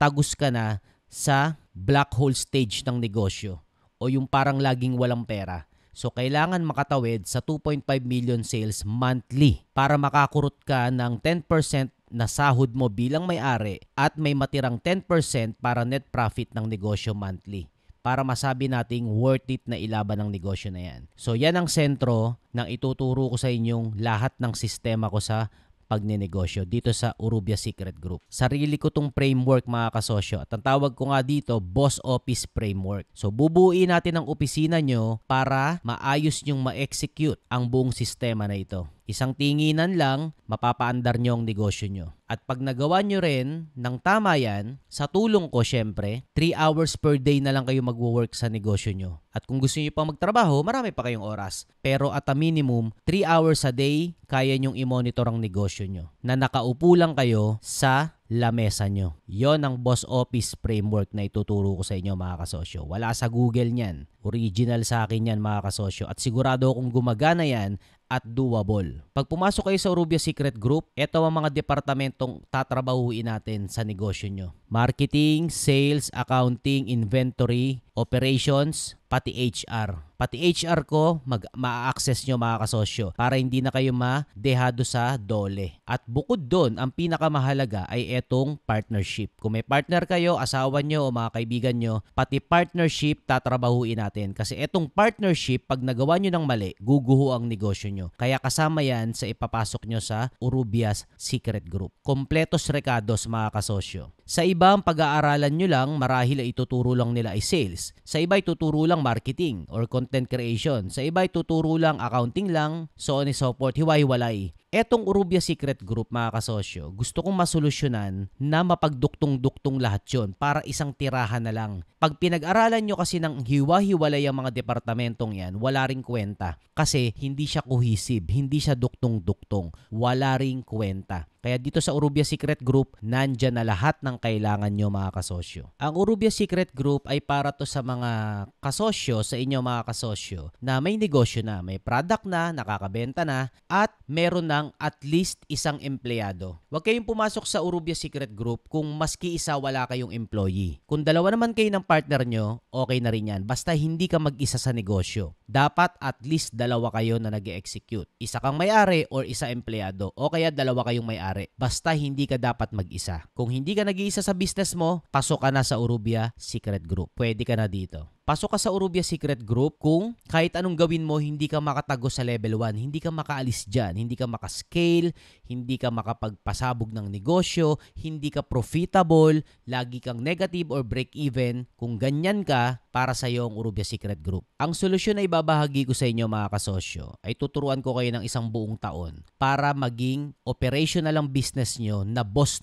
tagus ka na sa black hole stage ng negosyo o yung parang laging walang pera. So, kailangan makatawid sa 2.5 million sales monthly para makakurot ka ng 10% na sahod mo bilang may-ari at may matirang 10% para net profit ng negosyo monthly. Para masabi nating worth it na ilaban ng negosyo na yan. So, yan ang sentro ng ituturo ko sa inyong lahat ng sistema ko sa pagnenegosyo dito sa Urubia Secret Group. Sarili ko tong framework mga kasosyo at ang tawag ko nga dito, Boss Office Framework. So, bubuuin natin ang opisina nyo para maayos nyong ma-execute ang buong sistema na ito. Isang tinginan lang, mapapaandar nyo ang negosyo nyo. At pag nagawa nyo rin ng tama yan, sa tulong ko syempre, 3 hours per day na lang kayo magwo-work sa negosyo nyo. At kung gusto nyo pang magtrabaho, marami pa kayong oras. Pero at a minimum, 3 hours a day, kaya nyong i-monitor ang negosyo nyo. Na nakaupo lang kayo sa lamesa nyo. Yon ang Boss Office framework na ituturo ko sa inyo mga kasosyo. Wala sa Google niyan. Original sa akin yan mga kasosyo. At sigurado akong gumagana yan at doable. Pag pumasok kayo sa Orubia Secret Group, ito ang mga departamentong tatrabahuin natin sa negosyo nyo. Marketing, sales, accounting, inventory, operations, pati HR. Pati HR ko, ma-access nyo mga kasosyo para hindi na kayo madehado sa dole. At bukod doon, ang pinakamahalaga ay etong partnership. Kung may partner kayo, asawa nyo o mga kaibigan nyo, pati partnership tatrabahuin natin. Kasi etong partnership, pag nagawa nyo ng mali, guguho ang negosyo nyo. Kaya kasama yan sa ipapasok nyo sa Urubia's Secret Group. Kompletos rekados mga kasosyo. Sa iba, ang pag-aaralan nyo lang, marahil ay ituturo lang nila ay sales. Sa iba, ituturo lang marketing or content creation. Sa iba, ituturo lang accounting lang, so on and so forth, hiwa-hiwalay. Etong Orubia Secret Group, mga kasosyo, gusto kong masolusyonan na mapagduktong-duktong lahat yon para isang tirahan na lang. Pag pinag-aralan nyo kasi ng hiwa-hiwalay ang mga departamentong yan, wala ring kwenta. Kasi hindi siya cohesive, hindi siya duktong-duktong. Wala ring kwenta. Kaya dito sa Orubia Secret Group, nandyan na lahat ng kailangan nyo mga kasosyo. Ang Orubia Secret Group ay para to sa mga kasosyo, sa inyo mga kasosyo, na may negosyo na, may product na, nakakabenta na, at meron ng at least isang empleyado. Huwag kayong pumasok sa Orubia Secret Group kung maski isa wala kayong employee. Kung dalawa naman kayo ng partner nyo, okay na rin yan. Basta hindi ka mag-isa sa negosyo. Dapat at least dalawa kayo na nag-execute. Isa kang may-ari or isa empleyado, o kaya dalawa kayong may-ari. Basta hindi ka dapat mag-isa. Kung hindi ka nag-iisa sa business mo, pasok ka na sa Orubia Secret Group. Pwede ka na dito. Pasok ka sa Orubia Secret Group kung kahit anong gawin mo, hindi ka makatago sa level 1, hindi ka makaalis dyan, hindi ka makascale, hindi ka makapagpasabog ng negosyo, hindi ka profitable, lagi kang negative or break even. Kung ganyan ka, para sa iyo ang Orubia Secret Group. Ang solusyon na ibabahagi ko sa inyo mga kasosyo ay tuturuan ko kayo ng isang buong taon para maging operational ang business nyo na boss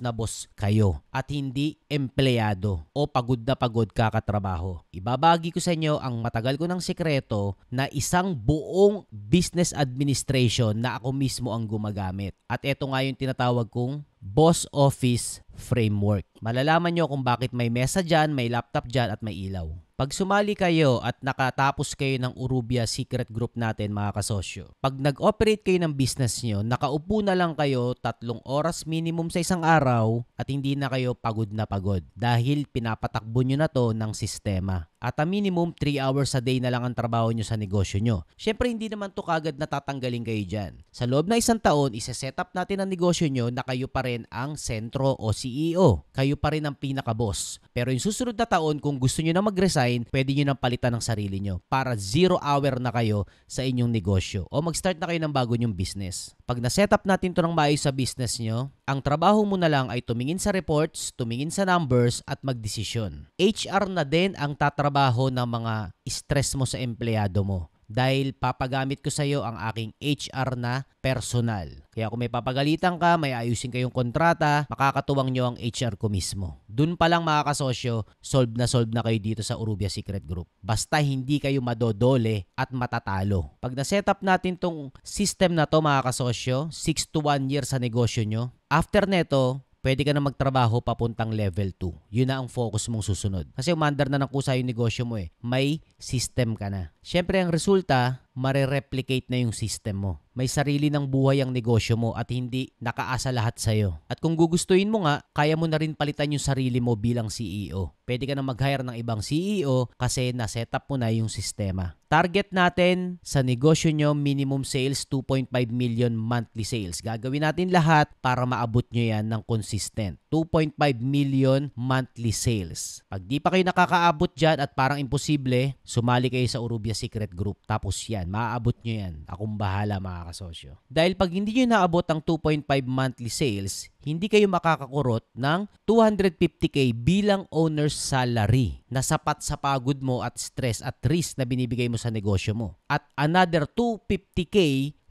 kayo at hindi empleyado o pagod na pagod kakatrabaho. Ibabahagi ko sa inyo ang matagal ko ng sekreto na isang buong business administration na ako mismo ang gumagamit. At ito nga yung tinatawag kong Boss Office Framework. Malalaman nyo kung bakit may mesa dyan, may laptop dyan at may ilaw. Pag sumali kayo at nakatapos kayo ng Orubia Secret Group natin mga kasosyo, pag nag-operate kayo ng business nyo, nakaupo na lang kayo 3 oras minimum sa isang araw at hindi na kayo pagod na pagod dahil pinapatakbo nyo na to ng sistema. At a minimum 3 hours a day na lang ang trabaho nyo sa negosyo nyo. Syempre hindi naman to kagad natatanggalin kayo dyan. Sa loob na isang taon, isa-set up natin ang negosyo nyo na kayo pa rin ang sentro o CEO. Kayo pa rin ang pinaka-boss. Pero yung susunod na taon, kung gusto nyo na mag-resign, pwede nyo nang palitan ng sarili nyo para 0 hour na kayo sa inyong negosyo o mag-start na kayo ng bago nyong business. Pag na-set up natin to ng maayos sa business nyo, ang trabaho mo na lang ay tumingin sa reports, tumingin sa numbers at magdesisyon. HR na din ang tatrabaho ng mga stress mo sa empleyado mo. Dahil papagamit ko sa iyo ang aking HR na personal. Kaya kung may papagalitan ka, may ayusin kayong kontrata, makakatuwang nyo ang HR ko mismo. Dun pa lang mga kasosyo, solve na kayo dito sa Orubia Secret Group. Basta hindi kayo madodole at matatalo. Pag na-set up natin tong system na to mga kasosyo, 6 to 1 year sa negosyo nyo, after neto, pwede ka na magtrabaho papuntang level 2. Yun na ang focus mong susunod. Kasi umandar na ng kusa yung negosyo mo eh. May system ka na. Siyempre, ang resulta, mare-replicate na yung system mo. May sarili ng buhay ang negosyo mo at hindi nakaasa lahat sa'yo. At kung gugustuhin mo nga, kaya mo na rin palitan yung sarili mo bilang CEO. Pwede ka na mag-hire ng ibang CEO kasi na-set up mo na yung sistema. Target natin sa negosyo nyo, minimum sales, 2.5 million monthly sales. Gagawin natin lahat para maabot nyo yan ng consistent. 2.5 million monthly sales. Pag di pa kayo nakakaabot dyan at parang imposible, sumali kayo sa Orubia Secret Group. Tapos yan, maaabot nyo yan. Akong bahala mga kasosyo. Dahil pag hindi nyo naabot ang 2.5 monthly sales, hindi kayo makakakurot ng 250k bilang owner's salary na sapat sa pagod mo at stress at risk na binibigay mo sa negosyo mo. At another 250k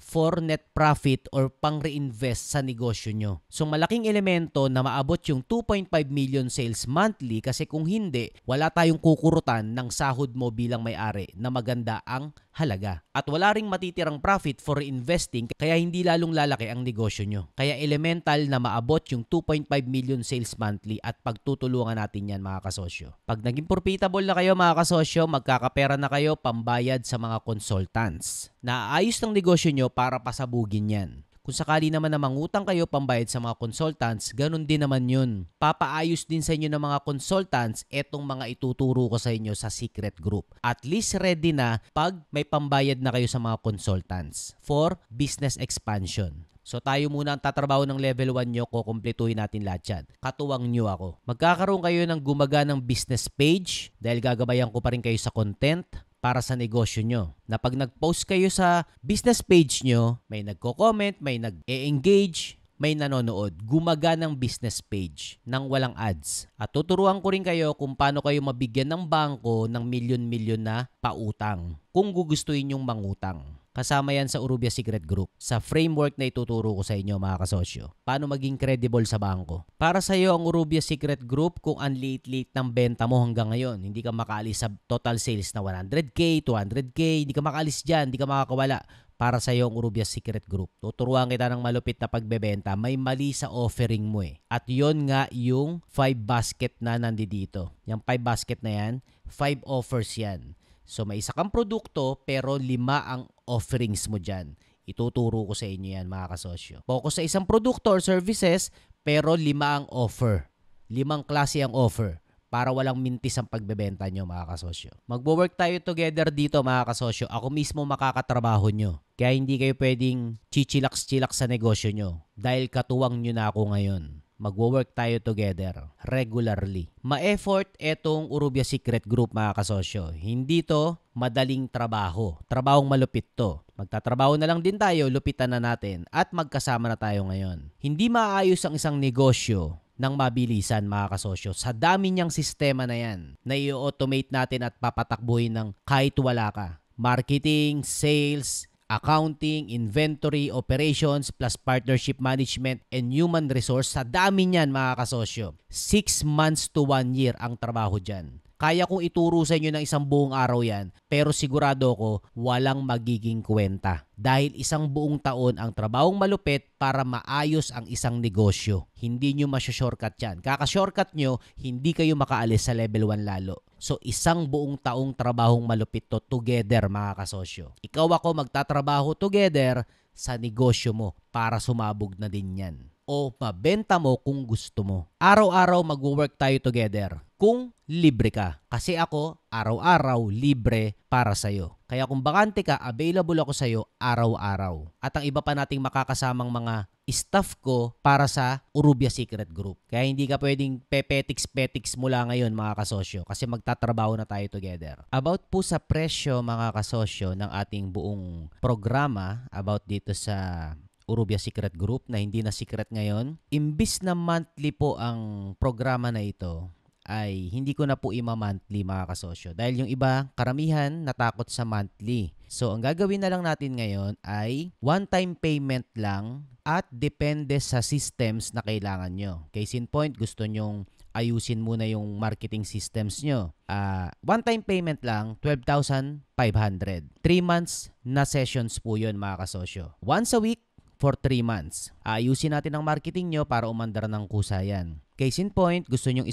for net profit or pang-reinvest sa negosyo nyo. So malaking elemento na maabot yung 2.5 million sales monthly kasi kung hindi, wala tayong kukurutan ng sahod mo bilang may-ari na maganda ang halaga. At wala ring matitirang profit for investing kaya hindi lalong lalaki ang negosyo nyo. Kaya elemental na maabot yung 2.5 million sales monthly at pagtutulungan natin yan mga kasosyo. Pag naging profitable na kayo mga kasosyo, magkakapera na kayo pambayad sa mga consultants. Naayos ng negosyo nyo para pasabugin yan. Kung sakali naman na mangutang kayo pambayad sa mga consultants, ganun din naman yun. Papaayos din sa inyo ng mga consultants etong mga ituturo ko sa inyo sa secret group. At least ready na pag may pambayad na kayo sa mga consultants for business expansion. So tayo muna ang tatrabaho ng level 1 nyo, kukumpletuhin natin lahat yan. Katuwang nyo ako. Magkakaroon kayo ng gumaganang business page dahil gagabayan ko pa rin kayo sa content para sa negosyo nyo. Na pag nag-post kayo sa business page nyo, may nagko-comment, may nag-e-engage, may nanonood. Gumaganang business page nang walang ads. At tuturuan ko rin kayo kung paano kayo mabigyan ng bangko ng milyon-milyon na pautang kung gugustuhin yung mangutang. Kasama yan sa Urubia Secret Group, sa framework na ituturo ko sa inyo mga kasosyo. Paano maging credible sa bangko. Para sa iyo ang Urubia Secret Group kung ang late-late ng benta mo hanggang ngayon. Hindi ka makaalis sa total sales na 100K, 200K, hindi ka makaalis dyan, hindi ka makakawala. Para sa iyo ang Urubia Secret Group. Tuturuan kita ng malupit na pagbebenta. May mali sa offering mo eh. At yon nga yung 5 basket na nandito. Yung 5 basket na yan, 5 offers yan. So may isa kang produkto pero 5 ang offerings mo dyan. Ituturo ko sa inyo yan mga kasosyo. Focus sa isang produkto or services pero 5 ang offer. 5 klase ang offer para walang mintis ang pagbebenta nyo mga kasosyo. Magwo-work tayo together dito mga kasosyo. Ako mismo makakatrabaho nyo. Kaya hindi kayo pwedeng chichilax-chilax sa negosyo nyo dahil katuwang nyo na ako ngayon. Magwo-work tayo together regularly. Ma-effort etong Urubia Secret Group mga kasosyo. Hindi to madaling trabaho. Trabahong malupit to. Magtatrabaho na lang din tayo, lupitan na natin at magkasama na tayo ngayon. Hindi maayos ang isang negosyo ng mabilisan mga kasosyo. Sa dami niyang sistema na yan na i-automate natin at papatakbuhin ng kahit wala ka. Marketing, sales, accounting, inventory, operations, plus partnership management and human resource. Sa dami niyan mga kasosyo. 6 months to 1 year ang trabaho dyan. Kaya kong ituro sa inyo ng isang buong araw yan, pero sigurado ko walang magiging kwenta. Dahil isang buong taon ang trabahong malupit para maayos ang isang negosyo. Hindi nyo masya-shortcut yan. Kaka-shortcut nyo, hindi kayo makaalis sa level 1 lalo. So isang buong taong trabahong malupit to together mga kasosyo. Ikaw ako magtatrabaho together sa negosyo mo para sumabog na din yan. O mabenta mo kung gusto mo. Araw-araw mag-work tayo together kung libre ka. Kasi ako, araw-araw libre para sa'yo. Kaya kung bakante ka, available ako sa'yo araw-araw. At ang iba pa nating makakasamang mga staff ko para sa Urubia Secret Group. Kaya hindi ka pwedeng pepetiks-petiks mula ngayon mga kasosyo kasi magtatrabaho na tayo together. About po sa presyo mga kasosyo ng ating buong programa about dito sa Urubia Secret Group na hindi na secret ngayon. Imbis na monthly po ang programa na ito, ay hindi ko na po ima-monthly mga kasosyo. Dahil yung iba, karamihan natakot sa monthly. So, ang gagawin na lang natin ngayon ay one-time payment lang at depende sa systems na kailangan nyo. Case in point, gusto nyong ayusin muna yung marketing systems nyo. One-time payment lang, 12,500. 3 months na sessions po yun mga kasosyo. Once a week, for 3 months. Ayusin natin ang marketing nyo para umandar ng kusayan. Case in point, gusto nyong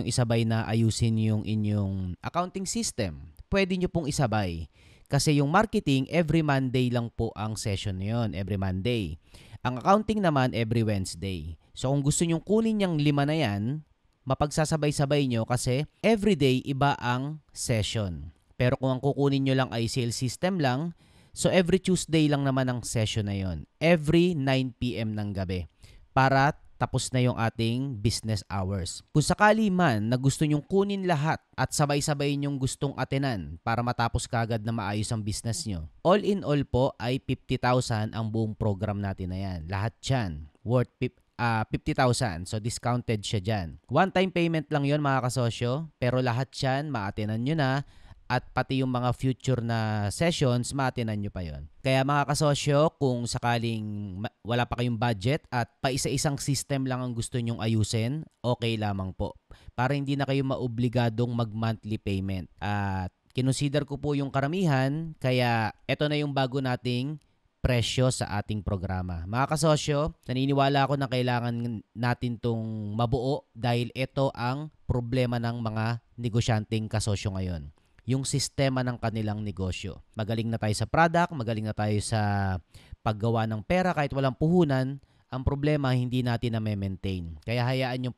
isabay na ayusin yung inyong accounting system. Pwede nyo pong isabay. Kasi yung marketing, every Monday lang po ang session yon, every Monday. Ang accounting naman, every Wednesday. So kung gusto nyong kunin yung 5 na yan, mapagsasabay-sabay nyo kasi everyday iba ang session. Pero kung ang kukunin nyo lang ay sales system lang, so every Tuesday lang naman ang session na yon. Every 9 p.m. ng gabi. Para tapos na yung ating business hours. Kung sakali man na gusto nyong kunin lahat at sabay-sabay nyong gustong atenan para matapos kagad na maayos ang business nyo, all in all po ay 50,000 ang buong program natin na yan. Lahat yan. Worth 50,000. So discounted siya dyan. One-time payment lang yon mga kasosyo. Pero lahat yan, maatenan nyo na. at pati yung mga future na sessions, maatinan nyo pa yon. Kaya mga kasosyo, kung sakaling wala pa kayong budget at paisa-isang system lang ang gusto nyong ayusin, okay lamang po. Para hindi na kayo maobligadong mag-monthly payment. At kinonsider ko po yung karamihan, kaya eto na yung bago nating presyo sa ating programa. Mga kasosyo, naniniwala ako na kailangan natin tong mabuo dahil ito ang problema ng mga negosyanteng kasosyo ngayon. Yung sistema ng kanilang negosyo. Magaling na tayo sa product, magaling na tayo sa paggawa ng pera kahit walang puhunan. Ang problema, hindi natin na maintain. Kaya hayaan yung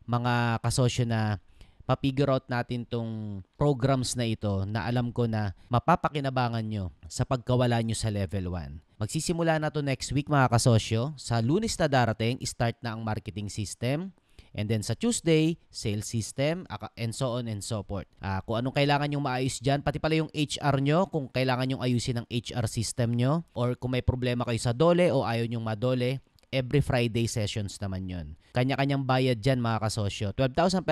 mga kasosyo na pa-figure out natin tong programs na ito na alam ko na mapapakinabangan nyo sa pagkawala nyo sa level 1. Magsisimula na to next week mga kasosyo. Sa Lunes na darating, start na ang marketing system. And then sa Tuesday, sales system, and so on and so forth. Kung anong kailangan nyong maayos dyan, pati pala yung HR nyo, kung kailangan nyong ayusin ang HR system nyo, or kung may problema kayo sa dole o ayaw nyong madole, every Friday sessions naman yon. Kanya-kanyang bayad dyan mga kasosyo. 12,000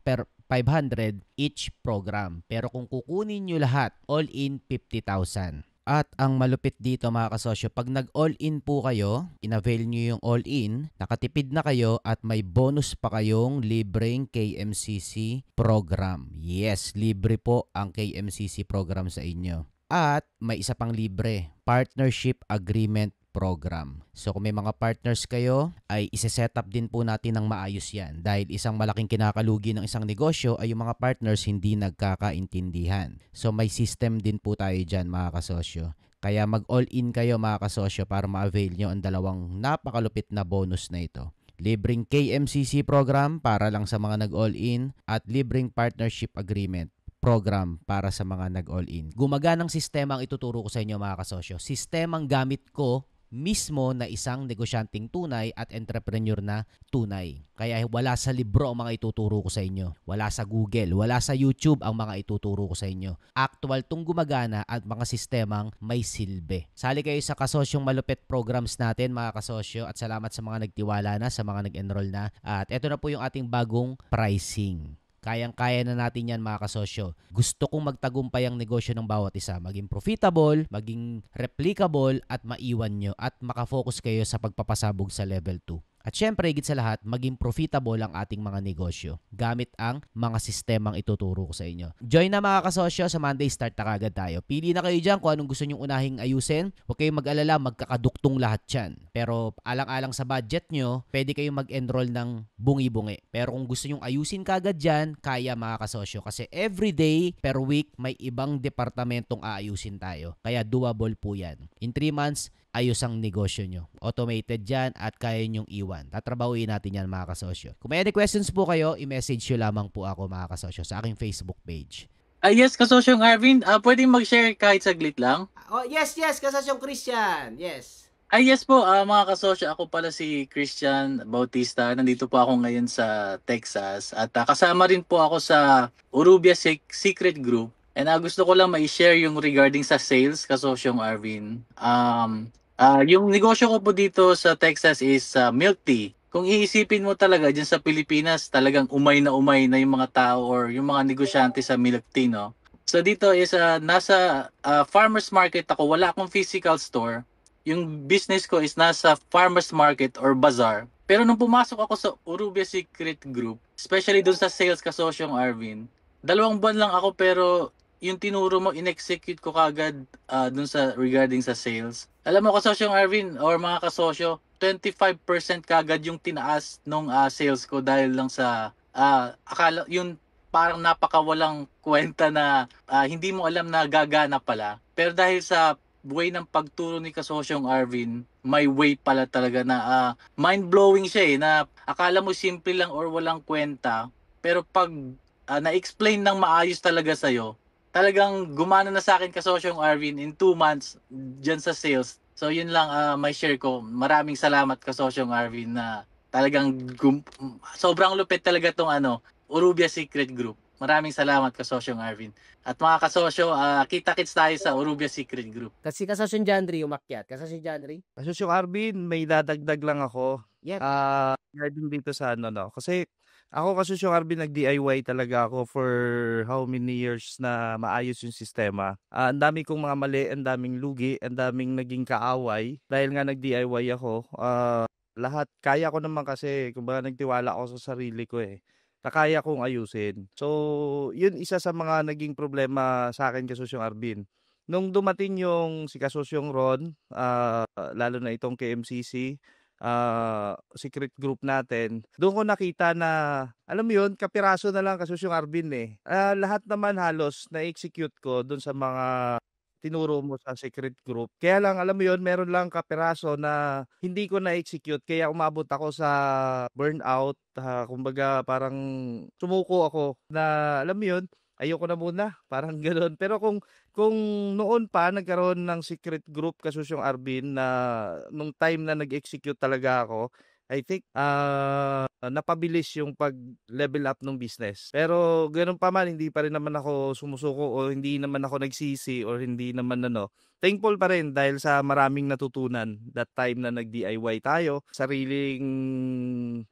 per 500 each program. Pero kung kukunin nyo lahat, all in 50,000. At ang malupit dito mga kasosyo, pag nag-all-in po kayo, in-avail nyo yung all-in, nakatipid na kayo at may bonus pa kayong libreng KMCC program. Yes, libre po ang KMCC program sa inyo. At may isa pang libre, partnership agreement program. So kung may mga partners kayo, ay ise-set up din po natin ng maayos yan. Dahil isang malaking kinakalugi ng isang negosyo ay yung mga partners hindi nagkakaintindihan. So may system din po tayo dyan mga kasosyo. Kaya mag-all-in kayo mga kasosyo para ma-avail nyo ang dalawang napakalupit na bonus na ito. Libreng KMCC program para lang sa mga nag-all-in at libreng partnership agreement program para sa mga nag-all-in. Gumaganang sistema ang ituturo ko sa inyo mga kasosyo. Sistemang gamit ko mismo na isang negosyanteng tunay at entrepreneur na tunay. Kaya wala sa libro ang mga ituturo ko sa inyo. Wala sa Google, wala sa YouTube ang mga ituturo ko sa inyo. Actual tong gumagana at mga sistemang may silbi. Sali kayo sa kasosyong malupit programs natin mga kasosyo at salamat sa mga nagtiwala na, sa mga nag-enroll na. At ito na po yung ating bagong pricing. Kayang-kaya na natin yan mga kasosyo. Gusto kong magtagumpay ang negosyo ng bawat isa. Maging profitable, maging replicable at maiwan nyo at makafocus kayo sa pagpapasabog sa level 2. At syempre, higit sa lahat, maging profitable ang ating mga negosyo gamit ang mga sistemang ituturo ko sa inyo. Join na mga kasosyo, sa Monday start na kagad tayo. Pili na kayo dyan kung anong gusto nyong unahing ayusin. Huwag kayong mag-alala, magkakaduktong lahat yan. Pero alang-alang sa budget nyo, pwede kayong mag-enroll ng bungi-bungi. Pero kung gusto nyong ayusin kagad dyan, kaya mga kasosyo. Kasi every day per week, may ibang departamentong aayusin tayo. Kaya doable po yan. In 3 months, ayos ang negosyo nyo. Automated yan at kaya nyong iwan. Tatrabahuin natin yan mga kasosyo. Kung may any questions po kayo, i-message nyo lamang po ako mga kasosyo sa aking Facebook page. Yes, kasosyong Arvin, pwedeng mag-share kahit saglit lang? Yes, kasosyong Christian. Yes. Yes po, mga kasosyo, ako pala si Christian Bautista. Nandito po ako ngayon sa Texas at kasama rin po ako sa Urubia Secret Group. And gusto ko lang ma-share yung regarding sa sales, kasosyong Arvin. Yung negosyo ko po dito sa Texas is milk tea. Kung iisipin mo talaga dyan sa Pilipinas, talagang umay na yung mga tao or yung mga negosyante sa milk tea, no? So dito is nasa farmers market ako. Wala akong physical store. Yung business ko is nasa farmers market or bazaar. Pero nung pumasok ako sa Urubia Secret Group, especially dun sa sales, kasosyong Arvin, 2 buwan lang ako pero yung tinuro mo, in-execute ko kagad dun sa regarding sa sales. Alam mo kasosyong Arvin or mga kasosyo, 25% kagad yung tinaas nung sales ko dahil lang sa akala yung parang napakawalang kwenta na hindi mo alam na gagana pala. Pero dahil sa way ng pagturo ni kasosyong Arvin, may way pala talaga na mind-blowing siya na akala mo simple lang or walang kwenta. Pero pag na-explain ng maayos talaga sa'yo, talagang gumana na sa akin kasosyong Arvin in 2 months dyan sa sales. So yun lang may share ko. Maraming salamat kasosyong Arvin na talagang sobrang lupit talaga tong Urubia Secret Group. Maraming salamat kasosyong Arvin. At mga kasosyo, kita-kits tayo sa Urubia Secret Group. Kasi kasosyong Jandri umakyat. Kasosyong Jandri. Kasosyong Arvin, may dadagdag lang ako. Yep. Regarding dito sa kasi Ako kasi yung Arvin, nag-DIY talaga ako for how many years na maayos yung sistema. Ang dami kong mga mali, ang daming lugi, ang daming naging kaaway. Dahil nga nag-DIY ako, lahat, kaya ko naman kasi, kumbaga nagtiwala ako sa sarili ko eh. Na kaya kong ayusin. So, yun isa sa mga naging problema sa akin, Kasosyong Arvin. Nung dumating yung si Kasosyong Ron, lalo na itong KMCC, secret group natin, doon ko nakita na, alam mo yun, kapiraso na lang Kasosyong Arvin eh. Lahat naman halos na-execute ko doon sa mga tinuro mo sa secret group. Kaya lang, alam mo yun, meron lang kapiraso na hindi ko na-execute. Kaya umabot ako sa burnout. Kumbaga, parang sumuko ako na, alam mo yun, ayoko na muna. Parang ganoon. Pero kung noon pa nagkaroon ng secret group Kasosyong Arvin na nung time na nag-execute talaga ako, I think napabilis yung pag-level up ng business. Pero ganoon pa man, hindi pa rin naman ako sumusuko o hindi naman ako nagsisi or hindi naman thankful pa rin dahil sa maraming natutunan that time na nag-DIY tayo. Sariling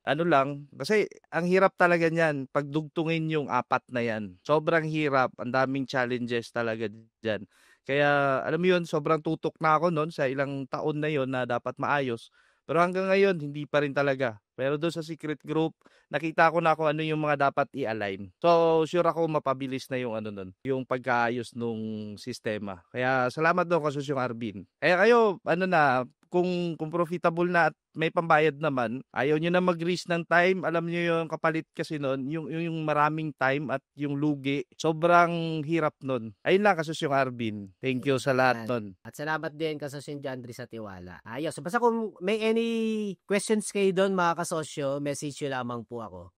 lang, kasi ang hirap talaga niyan pagdugtungin yung apat na yan. Sobrang hirap, ang daming challenges talaga diyan. Kaya alam mo yun, sobrang tutok na ako noon sa ilang taon na yon na dapat maayos. Pero hanggang ngayon, hindi pa rin talaga. Pero doon sa secret group, nakita ko na kung ano yung mga dapat i-align. So, sure ako mapabilis na yung nun, yung pagkaayos nung sistema. Kaya salamat doon Kasosyong Arvin. Kaya kayo, kung profitable na at may pambayad naman, ayaw nyo na mag-risk ng time, alam nyo yung kapalit kasi nun, yung maraming time at yung lugi, sobrang hirap nun. Ayun lang Kasosyong Arvin. Thank you sa lahat nun. At salamat din Kasosyo Jandri sa tiwala. Ayos. Basta kung may any questions kayo doon mga kasosyo, message nyo lamang po ako.